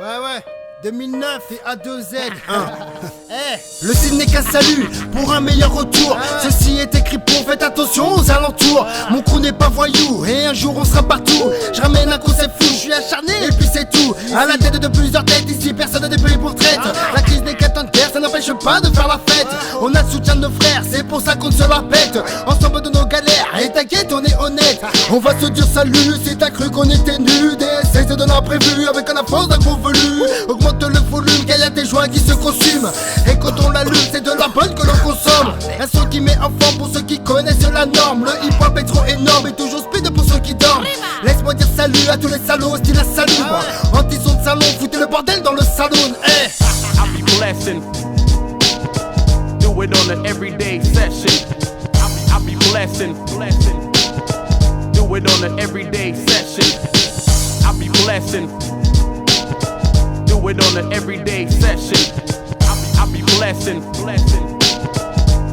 Ouais, 2009 et A2Z. Le signe n'est qu'un salut pour un meilleur retour. Ceci est écrit pour, faites attention aux alentours. Mon crew n'est pas voyou et un jour on sera partout. Je ramène un concept fou, je suis acharné et puis c'est tout. À la tête de plusieurs têtes, ici personne n'est payé pour traite. La crise n'est qu'un temps de guerre, ça n'empêche pas de faire la fête. On a le soutien de nos frères, c'est pour ça qu'on se la pète. Ensemble de nos galères, et t'inquiète on est honnête. On va se dire salut si t'as cru qu'on était nus. DSS se donne un prévu avec un force d'un gros volume. Augmente le volume car y a des joints qui se consument. Et quand on l'allume c'est de la bonne que l'on consomme. Un son qui met en forme pour ceux qui connaissent la norme. Le hip hop est trop énorme et toujours speed pour ceux qui dorment. Laisse-moi dire salut à tous les salauds, style à salubre. Anti-son de salon, foutez le bordel dans le salon. I be blessing, do it on an everyday session. I be blessing, do it on an everyday session. I be blessing, do it on an everyday session. I be blessing,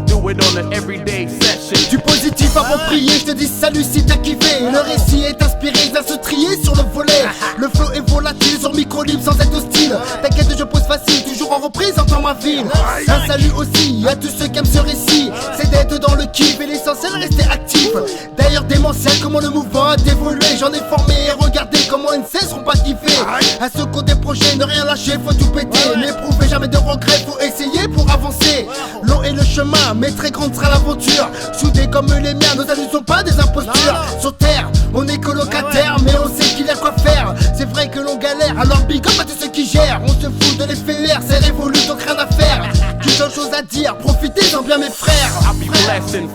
do it on an everyday session. Du positif approprié, je te dis salut si t'as kiffé. Le récit est inspiré, il va se trier sur le volet. Le flow est volatile sur micro libre sans être hostile. T'inquiète, je pose facile, toujours en reprise dans ma ville. Un salut aussi à tous ceux qui aiment ce récit. C'est d'être dans le kiff et l'essentiel rester actif. D'ailleurs démentiel comment le mouvement a évolué. J'en ai formé et regardez comment ils ne cesseront pas de kiffer. À ceux qui ont des projets, ne rien lâcher, faut tout péter. N'éprouvez jamais de regrets, faut essayer pour avancer. Long est le chemin, mais très grande sera l'aventure. Soudés comme les miens, nos amis ne sont pas des impostures. Sur terre, on est colocataire, mais on sait qu'il y a quoi faire. C'est vrai que l'on galère, alors big up à tous ceux qui gèrent. On se fout de l'éphémère, c'est révolu donc rien à faire. Qui d'autres choses à dire, profitez-en bien mes frères. I be blessing,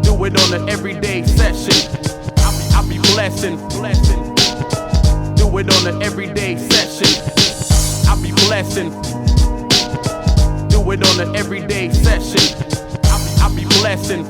do it on an everyday session. I be blessing, do it on an everyday session. I be blessing, do it on an everyday session. I be blessing,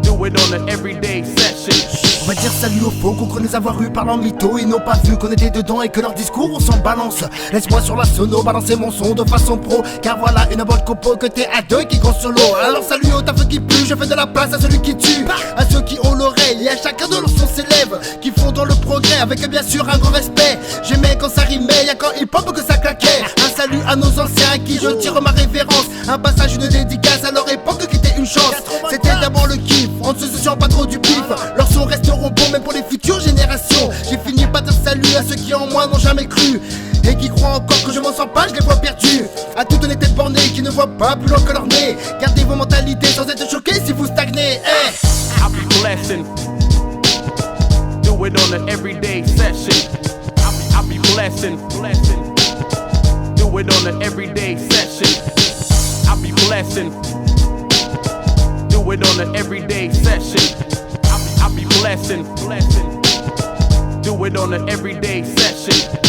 do it on an everyday session. On va dire salut aux faux qu'on croit nous avoir eu parlant mytho. Ils n'ont pas vu qu'on était dedans et que leur discours on s'en balance. Laisse-moi sur la sono balancer mon son de façon pro. Car voilà une bonne compo que t'es à deux qui gros solo. Alors salut au taf qui pue, je fais de la place à celui qui tue. À ceux qui ont l'oreille et à chacun de leur son s'élève. Qui font dans le progrès avec bien sûr un grand respect. J'aimais quand ça rimait, y'a quand hip hop que ça claquait. Un salut à nos anciens à qui je tire ma révérence. Un passage, une dédicace à leur époque qui était une chance. C'était d'abord le kiff, on ne se soucie pas trop du pif. Leurs sons resteront bons même pour les futures générations. J'ai fini par dire salut à ceux qui en moi n'ont jamais cru. Et qui croient encore que je m'en sors pas, je les vois perdus. À toutes les têtes bornées qui ne voient pas plus loin que leur nez. Gardez vos mentalités sans être choqués si vous stagnez. I be blessing, do it on an everyday session. I be blessing, do it on an everyday session. I be blessing, do it on an everyday session. I be blessing, do it on an everyday session.